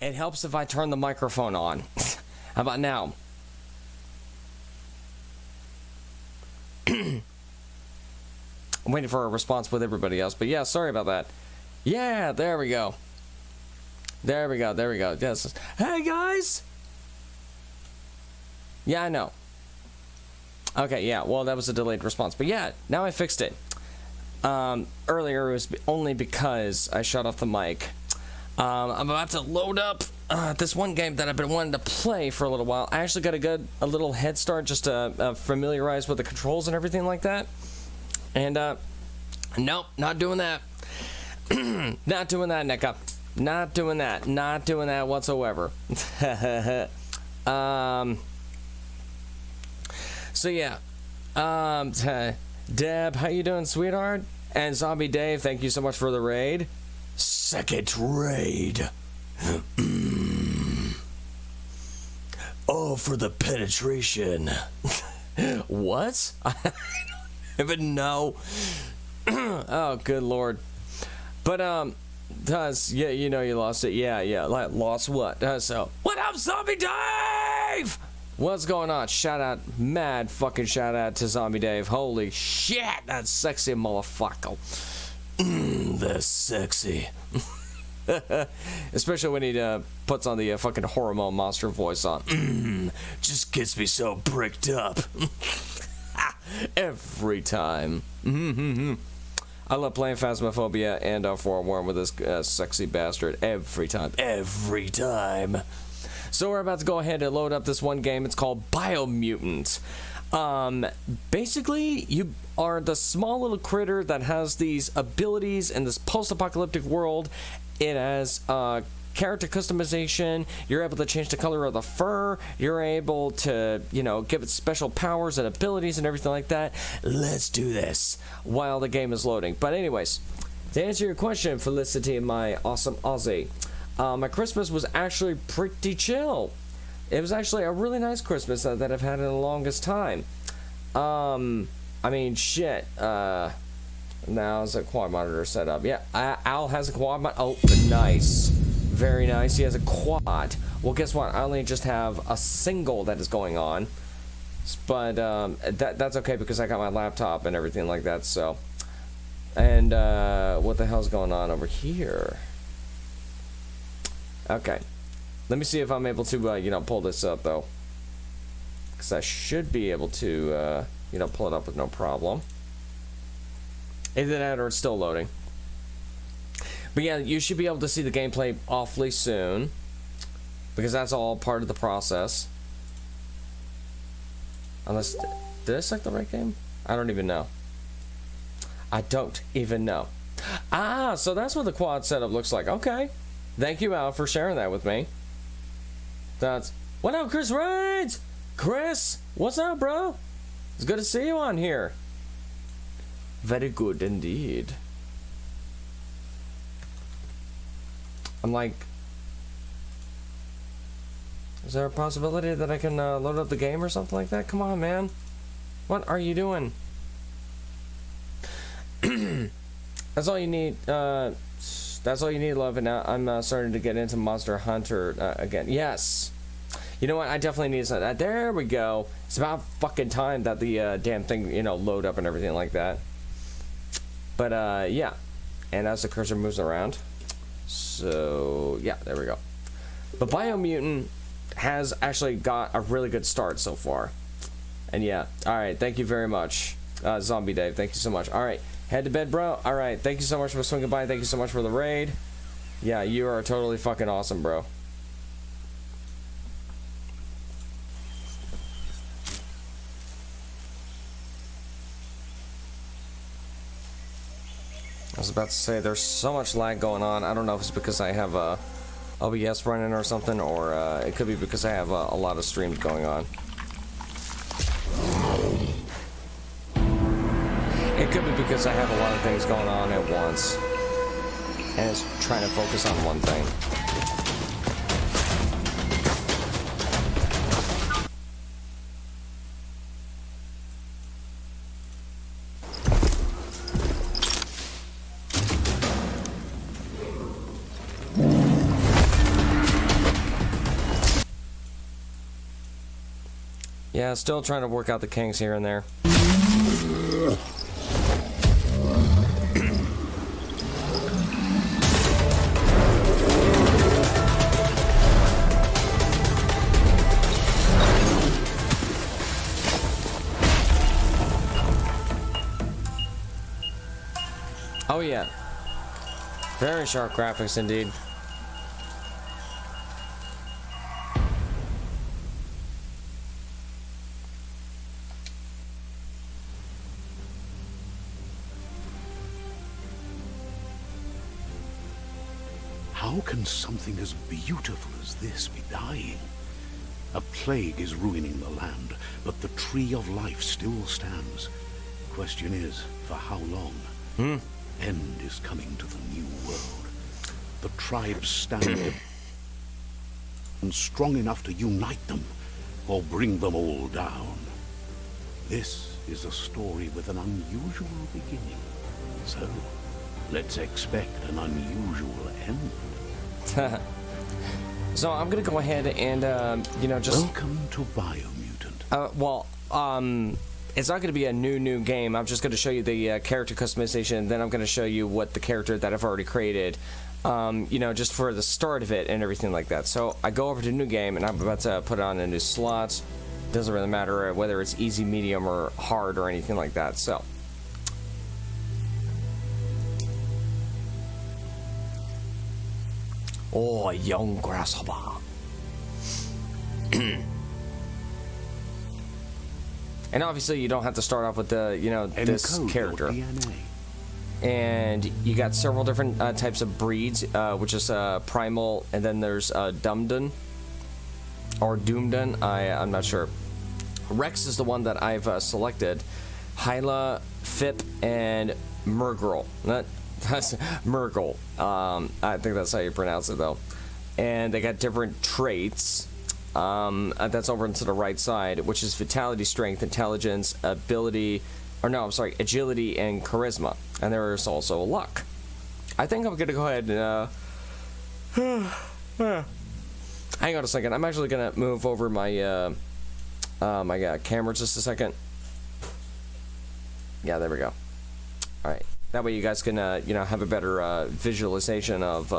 It helps if I turn the microphone on. How about now? I'm waiting for a response with everybody else, but yeah, sorry about that. Yeah, there we go. There we go, there we go. Yes. Hey, guys! Yeah, I know. Okay, yeah, well, that was a delayed response. But yeah, now I fixed it. Earlier it was only because I shut off the mic. I'm about to load up this one game that I've been wanting to play for a little while. I actually got a little head start just to familiarize with the controls and everything like that. And, nope, not doing that. Not doing that, Nika. Not doing that. Not doing that whatsoever. So yeah, Deb, how you doing, sweetheart? And Zombie Dave, thank you so much for the raid. Second raid. Oh, for the penetration. What? I don't even know. Oh, good lord. But yeah, you know you lost it. Yeah, lost what? So, what up, Zombie Dave? What's going on? Shout out, mad fucking shout out to Zombie Dave. Holy shit, that sexy motherfucker. That's sexy. Especially when he puts on the fucking hormone monster voice on. Just gets me so bricked up. Every time. I love playing Phasmophobia and Forewarned with this sexy bastard every time. Every time. So we're about to go ahead and load up this one game. It's called Biomutant. Basically, you are the small little critter that has these abilities in this post-apocalyptic world. It has character customization. You're able to change the color of the fur. You're able to, you know, give it special powers and abilities and everything like that. Let's do this while the game is loading. But anyways, to answer your question, Felicity, my awesome Aussie, my Christmas was actually pretty chill. It was actually a really nice Christmas that I've had in the longest time. I mean, shit. Now is a quad monitor set up. Yeah, Al has a quad monitor. Oh, nice. Very nice. He has a quad. Well, guess what? I only just have a single that is going on. But that's okay because I got my laptop and everything like that, so. And what the hell's going on over here? Okay. Let me see if I'm able to, you know, pull this up, though. Because I should be able to, you know, pull it up with no problem. Either that or it's still loading. But yeah, you should be able to see the gameplay awfully soon. Because that's all part of the process. Unless... Did I select the right game? I don't even know. I don't even know. Ah, so that's what the quad setup looks like. Okay. Thank you, Al, for sharing that with me. That's... What up, Chris Raids? Chris, what's up, bro? It's good to see you on here. Very good indeed. I'm like... Is there a possibility that I can load up the game or something like that? Come on, man. What are you doing? That's all you need. That's all you need, love. And now I'm starting to get into Monster Hunter again. Yes. You know what? I definitely need some. There we go. It's about fucking time that the damn thing, you know, load up and everything like that. But yeah. And as the cursor moves around. So yeah, there we go. But Biomutant has actually got a really good start so far. And yeah. All right. Thank you very much, Zombie Dave. Thank you so much. All right. Head to bed, bro. All right. Thank you so much for swinging by. Thank you so much for the raid. Yeah, you are totally fucking awesome, bro. I was about to say, there's so much lag going on. I don't know if it's because I have OBS running or something, or it could be because I have a lot of streams going on. It could be because I have a lot of things going on at once, and it's trying to focus on one thing. Yeah, still trying to work out the kinks here and there. Oh yeah, very sharp graphics indeed. How can something as beautiful as this be dying? A plague is ruining the land, but the tree of life still stands. Question is, for how long? End is coming to the new world. The tribes stand and strong enough to unite them, or bring them all down. This is a story with an unusual beginning. So, let's expect an unusual end. So I'm gonna go ahead and, you know, just... Welcome to Biomutant. It's not going to be a new game. I'm just going to show you the character customization, and then I'm going to show you what the character that I've already created, you know, just for the start of it and everything like that. So I go over to new game, and I'm about to put on a new slot. Doesn't really matter whether it's easy, medium, or hard or anything like that. So oh, young grasshopper. And obviously you don't have to start off with the, you know, this character. And you got several different types of breeds, which is primal, and then there's Dumdun or Doomdun. I'm not sure. Rex is the one that I've selected. Hyla, Fip, and Murgrel. That's Murgle. I think that's how you pronounce it though. And they got different traits. That's over into the right side, which is vitality, strength, intelligence, ability, or no, I'm sorry, agility and charisma. And there's also luck. I think I'm gonna go ahead and hang on a second. I'm actually gonna move over my my camera just a second. Yeah, there we go. All right, that way you guys can you know, have a better visualization of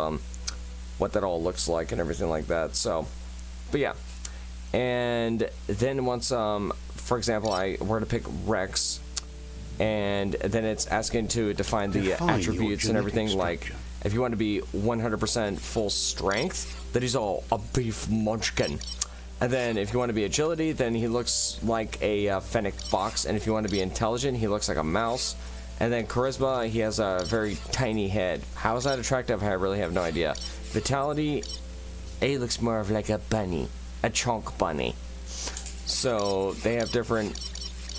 what that all looks like and everything like that. So. But yeah, and then once, for example, I were to pick Rex, and then it's asking to define the attributes and everything, like, if you want to be 100% full strength, then he's all a beef munchkin. And then if you want to be agility, then he looks like a fennec fox, and if you want to be intelligent, he looks like a mouse. And then charisma, he has a very tiny head. How is that attractive? I really have no idea. Vitality... he looks more of like a bunny, a chunk bunny. So they have different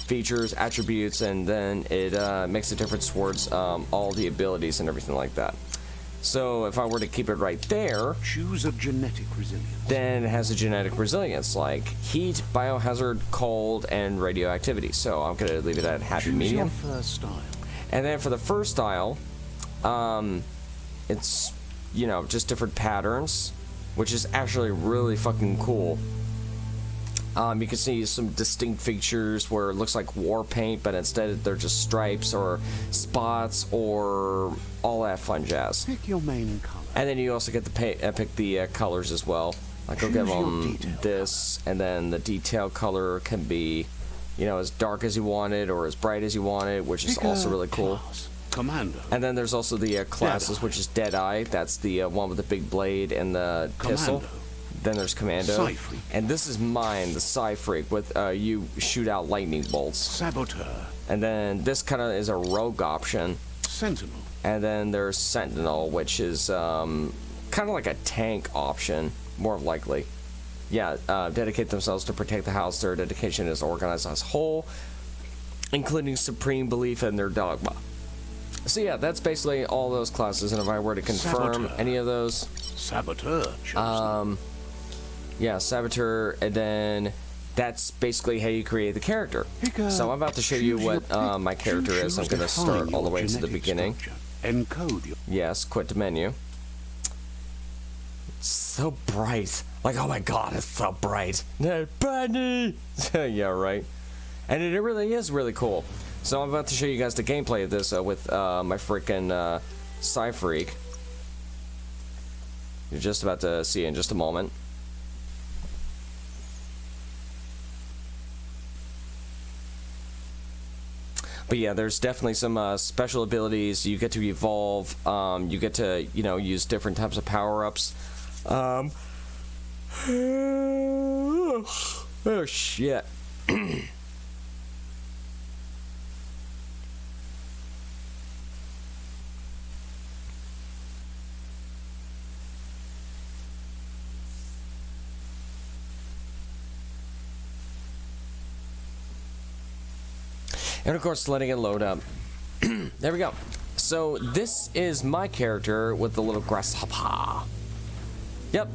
features, attributes, and then it makes a difference towards all the abilities and everything like that. So if I were to keep it right there, choose a genetic resilience. Then it has a genetic resilience like heat, biohazard, cold, and radioactivity. So I'm gonna leave it at happy medium. Choose your first style. And then for the first style, it's, you know, just different patterns, which is actually really fucking cool. You can see some distinct features where it looks like war paint, but instead they're just stripes or spots or all that fun jazz. Pick your main color. And then you also get to pick the colors as well. Like I'll give them this, and then the detail color can be, you know, as dark as you want it or as bright as you want it, which is also really cool. Commando. And then there's also the classes, which is Deadeye. That's the one with the big blade and the pistol. Then there's Commando. And this is mine, the Psy Freak, with you shoot out lightning bolts. Saboteur. And then this kind of is a rogue option. Sentinel. And then there's Sentinel, which is kind of like a tank option, more likely. Yeah, dedicate themselves to protect the house. Their dedication is organized as a whole, including supreme belief in their dogma. So yeah, that's basically all those classes, and if I were to confirm any of those... Saboteur. Yeah, Saboteur, and then that's basically how you create the character. So I'm about to show you what my character is. I'm going to start all the way to the beginning. Encode your... Yes, quit the menu. It's so bright. Like, oh my god, it's so bright. Bunny! Yeah, right. And it really is really cool. So I'm about to show you guys the gameplay of this with my freaking Psy-Freak. You're just about to see it in just a moment. But yeah, there's definitely some special abilities. You get to evolve. You get to, you know, use different types of power-ups. Oh shit. And of course, letting it load up. There we go. So this is my character with the little grasshopper. Yep,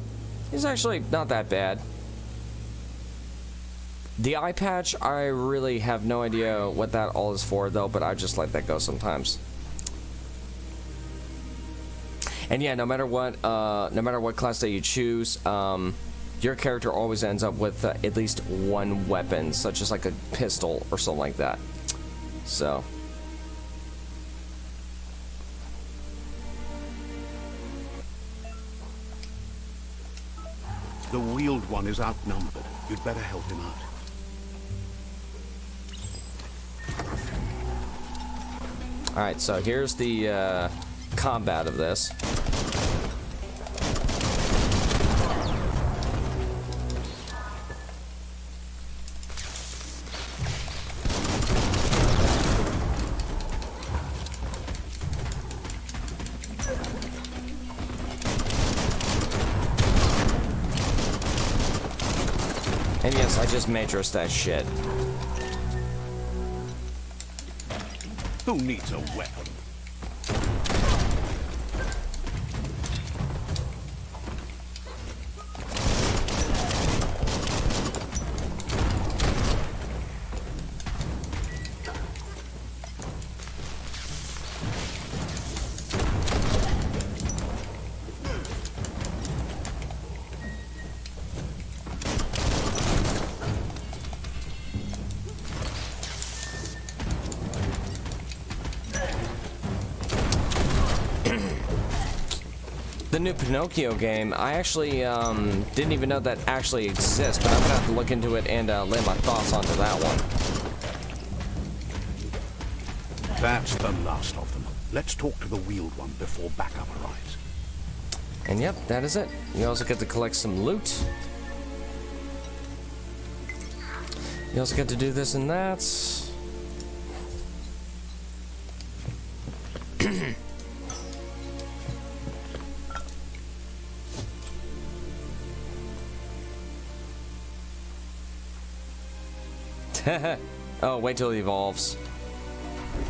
he's actually not that bad. The eye patch, I really have no idea what that all is for, though, but I just let that go sometimes. And yeah, no matter what class that you choose, your character always ends up with at least one weapon, such as like a pistol or something like that. So. The wheeled one is outnumbered. You'd better help him out. Alright, so here's the combat of this. And yes, I just matrixed that shit. Who needs a weapon? The new Pinocchio game, I actually didn't even know that actually exists, but I'm gonna have to look into it and lay my thoughts onto that one. That's the last of them. Let's talk to the wheeled one before backup arrives. And yep, that is it. You also get to collect some loot. You also get to do this and that. Oh, wait till he evolves.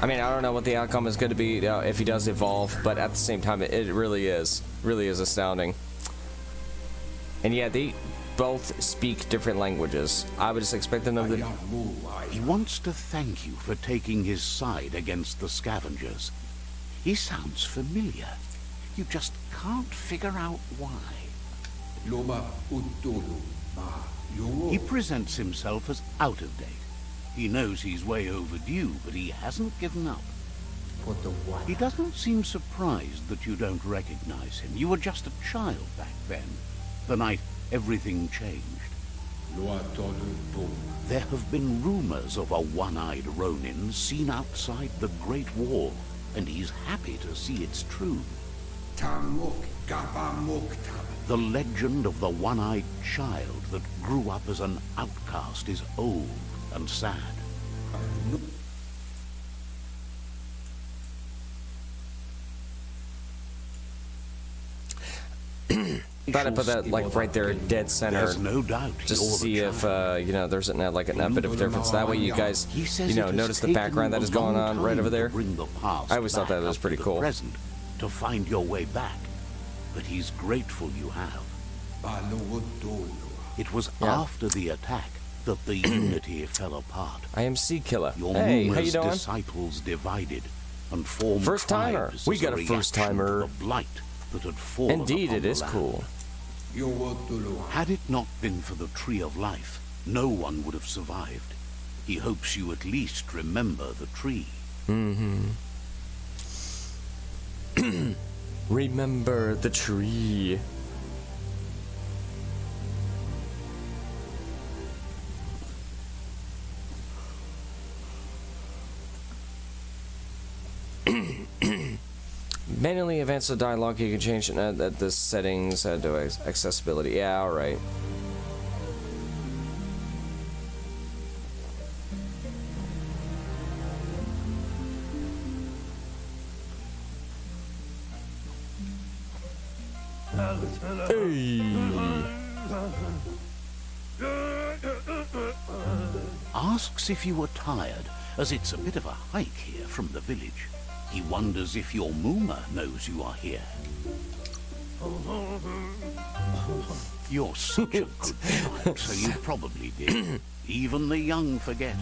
I mean, I don't know what the outcome is going to be if he does evolve, but at the same time, it really is astounding. And yeah, they both speak different languages. I would just expect them to... He wants to thank you for taking his side against the scavengers. He sounds familiar. You just can't figure out why. He presents himself as out of date. He knows he's way overdue, but he hasn't given up. He doesn't seem surprised that you don't recognize him. You were just a child back then, the night everything changed. There have been rumors of a one-eyed Ronin seen outside the Great Wall, and he's happy to see it's true. The legend of the one-eyed child that grew up as an outcast is old and sad. Thought I put that like right there, dead center. There's no doubt. Just to see if you know, there's like a bit of difference. That way, you guys, you know, notice the background that is going on right over there. I always thought that was pretty cool. Present to find your way back, but he's grateful you have. It was after the attack that the unity fell apart. I am Sea Killer. Your hey, how you doing? Disciples divided and formed first timer. We got a first timer. The blight that had fallen Indeed, upon it is the land. cool. Had it not been for the Tree of Life, no one would have survived. He hopes you at least remember the tree. Remember the tree. Manually advance the dialogue. You can change the settings to accessibility. Yeah, all right. Asks if you were tired, as it's a bit of a hike here from the village. He wonders if your Mooma knows you are here. You're such a good child, so you probably did. Even the young forget.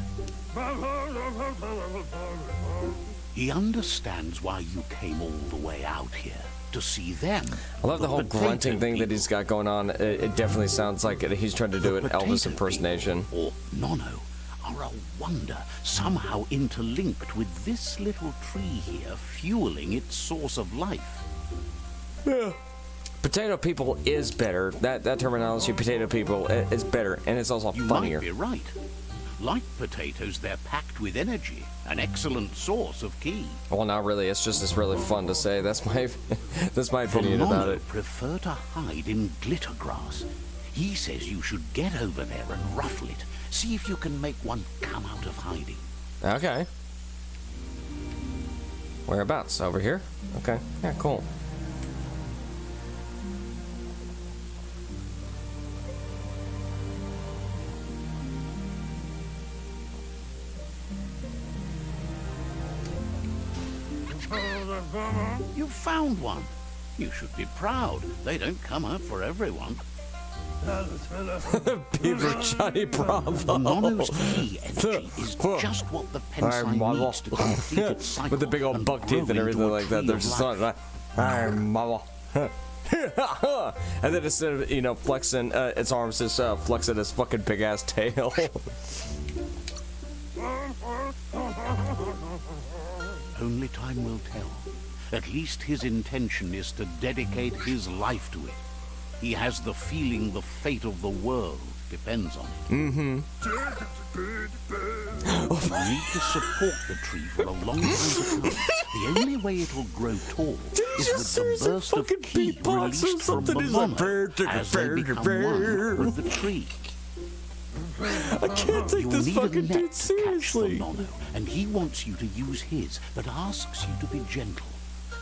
He understands why you came all the way out here, to see them. I love the whole grunting thing that he's got going on. It definitely sounds like he's trying to do an Elvis impersonation. Or NONO are a wonder, somehow interlinked with this little tree here, fueling its source of life. Yeah. Potato people is better. That terminology, potato people, is better, and it's also funnier. You might be right. Like potatoes, they're packed with energy, an excellent source of ki. Well, not really. It's really fun to say. That's my opinion about it. Prefer to hide in glittergrass. He says you should get over there and ruffle it. See if you can make one come out of hiding. Okay. Whereabouts? Over here? Okay. Yeah, cool. You found one. You should be proud. They don't come out for everyone. Peter Johnny Bravo. NONO's ki energy is just what the PSI needs to complete its cycle. With the big old buck teeth and everything like that. They're just like, I'm mama. And then instead of, flexing its arms, just flexing its fucking big ass tail. Only time will tell. At least his intention is to dedicate his life to it. He has the feeling the fate of the world depends on it. Mm-hmm. You need to support the tree for a long time to come. The only way it'll grow tall is with the burst of ki released from the NONO as they become one with the tree. I can't take this fucking dude seriously. The NONO, and he wants you to use his, but asks you to be gentle.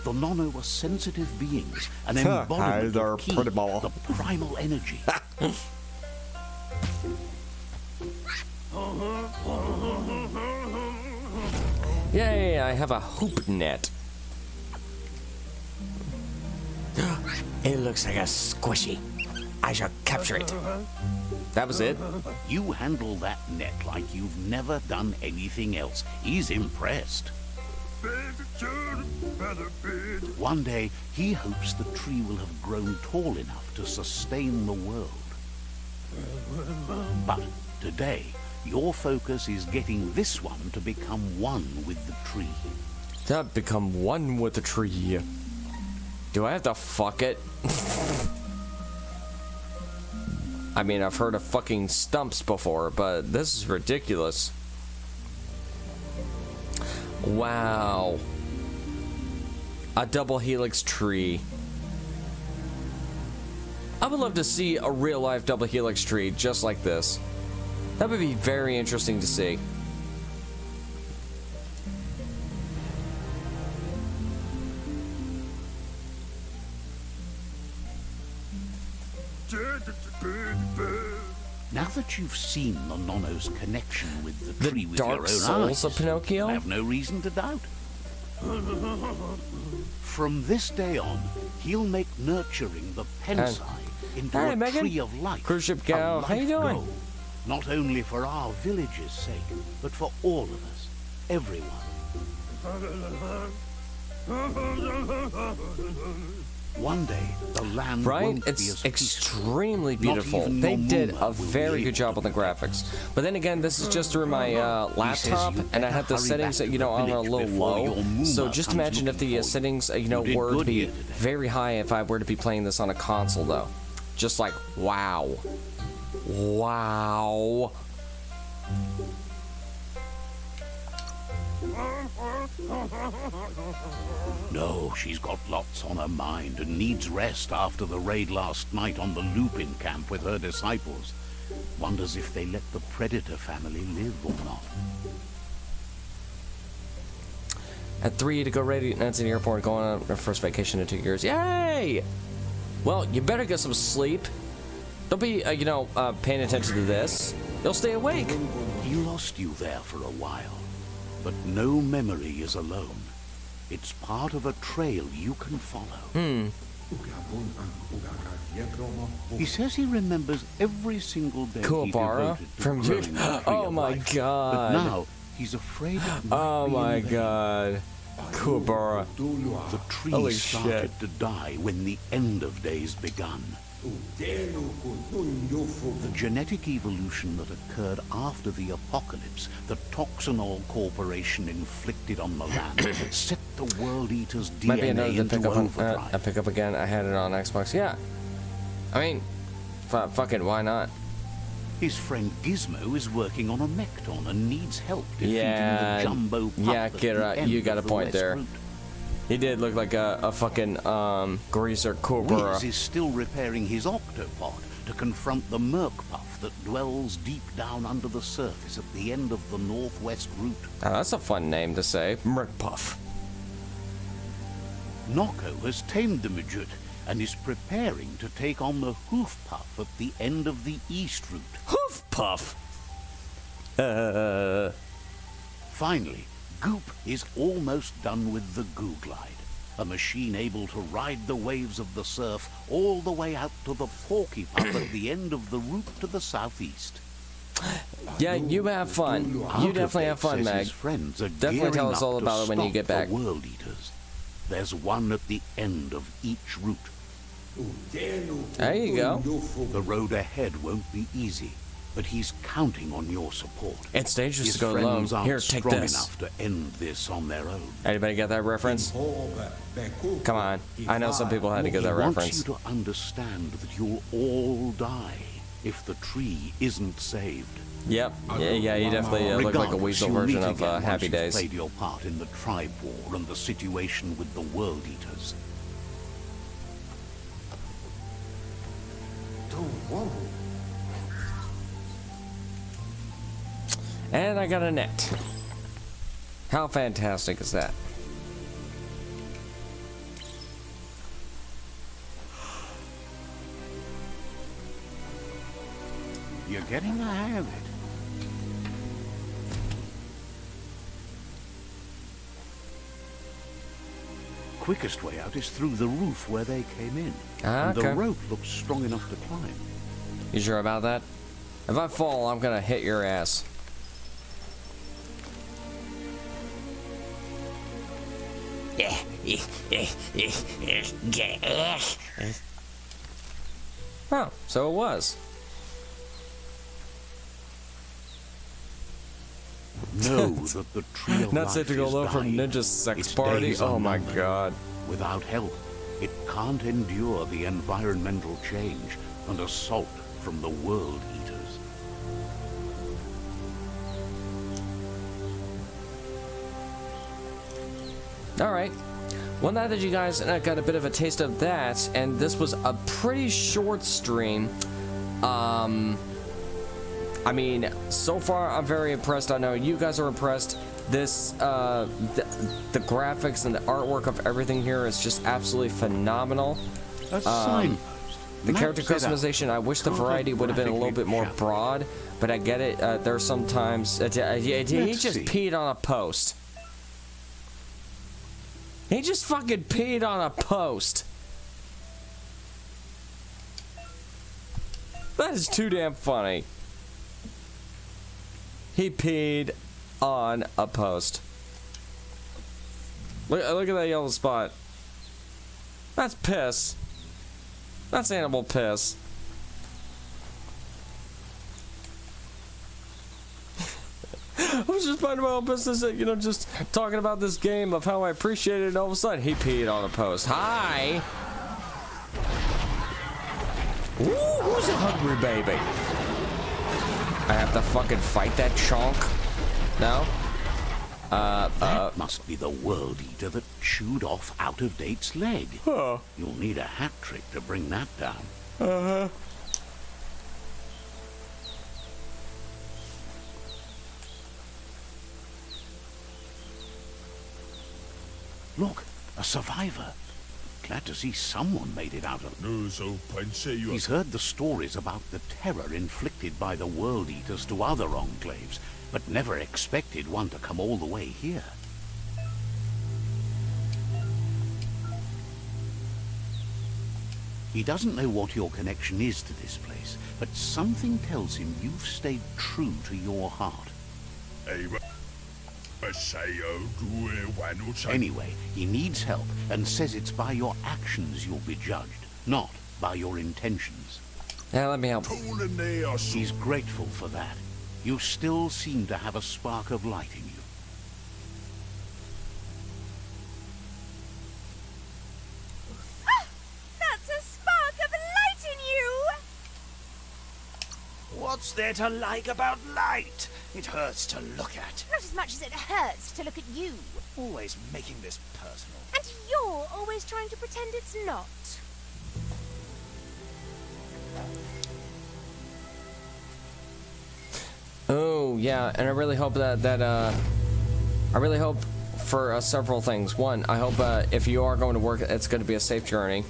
The NONO are sensitive beings, an embodiment of ki, the primal energy. Yay, I have a hoop net. It looks like a squishy. I shall capture it. That was it? You handle that net like you've never done anything else. He's impressed. One day, he hopes the tree will have grown tall enough to sustain the world. But today, your focus is getting this one to become one with the tree. To become one with the tree. Do I have to fuck it? I mean, I've heard of fucking stumps before, but this is ridiculous. Wow. A double helix tree. I would love to see a real life double helix tree just like this. That would be very interesting to see. Now that you've seen the NONO's connection with the tree with your own Dark Souls eyes, of Pinocchio? I have no reason to doubt. From this day on, he'll make nurturing the PSI into Hi, a Megan. tree of life. Cruise ship gal, how you doing? Goal, not only for our village's sake, but for all of us, everyone. One day, the land Right? won't be It's as peaceful. extremely Not beautiful. even They your did Mooma a will be very able good job to on the protect graphics. us. But then again, this is just through my laptop, you and I better have the hurry settings, back to you know, the on a village little before low. your Mooma So just comes imagine if looking the for you. settings, you know, You did were to good be here today. very high if I were to be playing this on a console, though. Just like, wow. Wow. No, she's got lots on her mind and needs rest after the raid last night on the Lupin camp with her disciples. Wonders if they let the Predator family live or not. At 3 to go ready, Nancy in the airport, going on our first vacation in 2 years. Yay! Well, you better get some sleep. Don't be, you know, paying attention to this. You'll stay awake. He lost you there for a while, but no memory is alone. It's part of a trail you can follow. He says he remembers every single day Cool, he Bara. devoted to From you. growing the tree Oh of my life. god. But now he's afraid it might Oh be my in vain. god. Kuwabara. The tree Holy started shit. to die when the end of days begun. The genetic evolution that occurred after the apocalypse, the Toxinol Corporation inflicted on the land, set the World Eater's Might be DNA another to into pick up on. overdrive. I pick up again. I had it on Xbox. Yeah. I mean, fuck it. Why not? His friend Gizmo is working on a Mecton and needs help defeating Yeah, the jumbo pup yeah, at the Kira, end you got of a the point West there. Route. He did look like a fucking greaser Kuwabara. Wiz is still repairing his octopod to confront the Merkpuff that dwells deep down under the surface at the end of the northwest route. Oh, that's a fun name to say. Merkpuff. Noko has tamed the Midget and is preparing to take on the Hoofpuff at the end of the east route. Hoof puff. Finally, Goop is almost done with the Googlide, a machine able to ride the waves of the surf all the way out to the Porkypuff at the end of the route to the southeast. Yeah, you have fun. You definitely have fun, says Meg. his friends are Definitely tell gearing us up all to about it when you stop get the back. World Eaters. There's one at the end of each route. There you go. The road ahead won't be easy, but he's counting on your support. It's dangerous His to go alone. friends aren't Here, take strong this. enough to end this on their own. Anybody get that reference? Come on. I know some people had to get He that wants reference. you to understand that you'll all die if the tree isn't saved. Yep. Yeah, you definitely look like a Regardless, weasel you'll version meet of again once Happy you've Days. played your part in the tribe war and the situation with the World Eaters. And I got a net. How fantastic is that? You're getting the hang of it. Quickest way out is through the roof where they came in. Ah, And okay. the rope looks strong enough to climb. You sure about that? If I fall, I'm gonna hit your ass. Oh, so it was. Know that the tree of Not life safe to go is alone from dying. Ninja's sex Its party. days Oh are my numbered. god. Without help, it can't endure the environmental change and assault from the World Eaters. Alright. Well, now that you guys got a bit of a taste of that, and this was a pretty short stream, I mean, so far I'm very impressed. I know you guys are impressed. This, the graphics and the artwork of everything here is just absolutely phenomenal. A signpost. The Maps character it out. customization, I wish the variety would have been a little bit more broad, but I get it. There's sometimes he just see. peed on a post. He just fucking peed on a post. That is too damn funny. He peed on a post. Look at that yellow spot. That's piss. That's animal piss. I was just minding my own business, you know, just talking about this game of how I appreciate it, and all of a sudden he peed on a post. Hi! Ooh, who's a hungry baby? I have to fucking fight that chonk? No? That must be the world eater that chewed off Out of Date's leg. Huh. You'll need a hat trick to bring that down. Uh-huh. Look, a survivor. Glad to see someone made it out of it. He's heard the stories about the terror inflicted by the world eaters to other enclaves, but never expected one to come all the way here. He doesn't know what your connection is to this place, but something tells him you've stayed true to your heart. Anyway, he needs help and says it's by your actions you'll be judged, not by your intentions. Yeah, let me help. He's grateful for that. You still seem to have a spark of light in you. That's a spark of light in you! What's there to like about light? It hurts to look at. Not as much as it hurts to look at you. Always making this personal. And you're always trying to pretend it's not. Oh, yeah, and I really hope I really hope for several things. One, I hope if you are going to work, it's going to be a safe journey.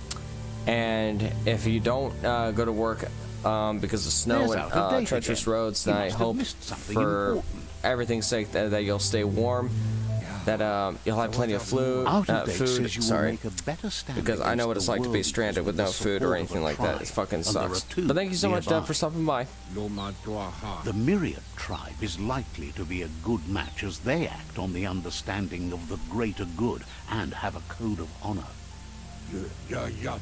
And if you don't go to work because of snow and treacherous roads, then I hope for everything's sake that you'll stay warm, that you'll have plenty of food, sorry, because I know what it's like to be stranded with no food or anything like that. It fucking sucks. But thank you so much, Deb, for stopping by. The Myriad tribe is likely to be a good match as they act on the understanding of the greater good and have a code of honor.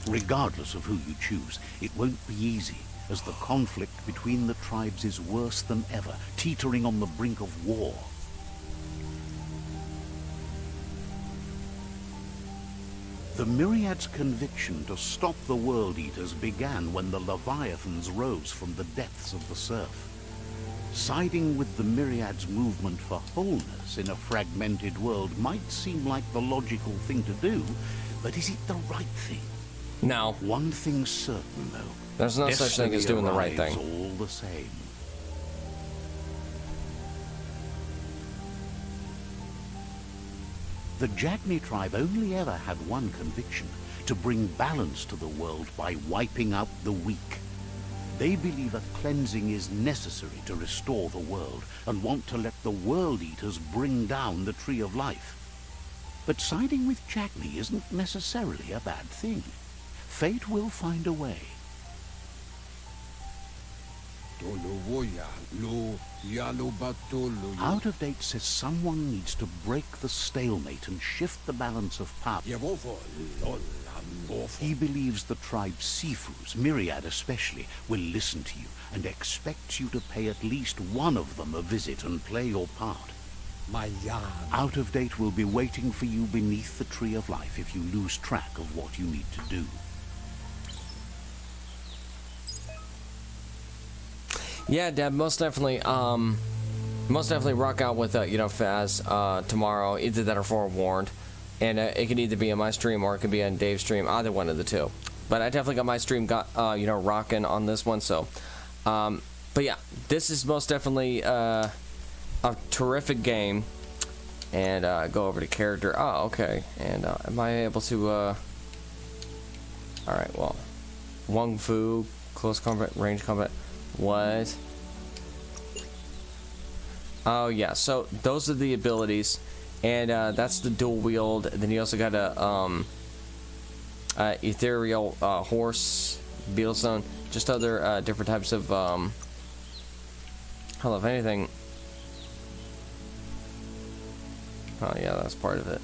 Regardless of who you choose, it won't be easy, as the conflict between the tribes is worse than ever, teetering on the brink of war. The Myriad's conviction to stop the World Eaters began when the Leviathans rose from the depths of the surf. Siding with the Myriad's movement for wholeness in a fragmented world might seem like the logical thing to do, but is it the right thing? No. One thing's certain, though. There's no such thing as doing the right thing. All the same. The Jagni tribe only ever had one conviction: to bring balance to the world by wiping out the weak. They believe a cleansing is necessary to restore the world, and want to let the World Eaters bring down the Tree of Life. But siding with Jagni isn't necessarily a bad thing. Fate will find a way. Out of Date says someone needs to break the stalemate and shift the balance of power. He believes the tribe Sifus, Myriad especially, will listen to you and expects you to pay at least one of them a visit and play your part. Out of Date will be waiting for you beneath the Tree of Life if you lose track of what you need to do. Yeah, Deb, most definitely rock out with Faz tomorrow. Either that or forewarned, and it can either be in my stream or it could be on Dave's stream. Either one of the two. But I definitely got my stream rocking on this one. So, but yeah, this is most definitely a terrific game. And go over to character. Oh, okay. And am I able to? All right. Well, Wung Fu, close combat, range combat. What? Oh yeah, so those are the abilities, and that's the dual wield. And then you also got a ethereal horse, beetle stone, just other different types of hell, if anything. Oh yeah, that's part of it.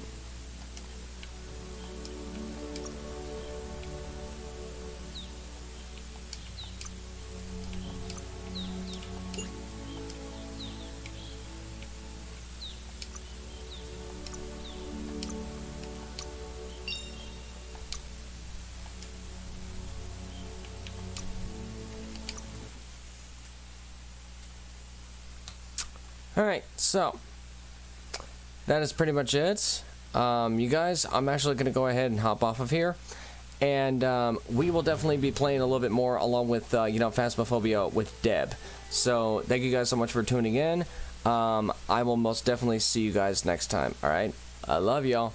Alright, so that is pretty much it. You guys, I'm actually going to go ahead and hop off of here. And we will definitely be playing a little bit more along with, Phasmophobia with Deb. So thank you guys so much for tuning in. I will most definitely see you guys next time. Alright? I love y'all.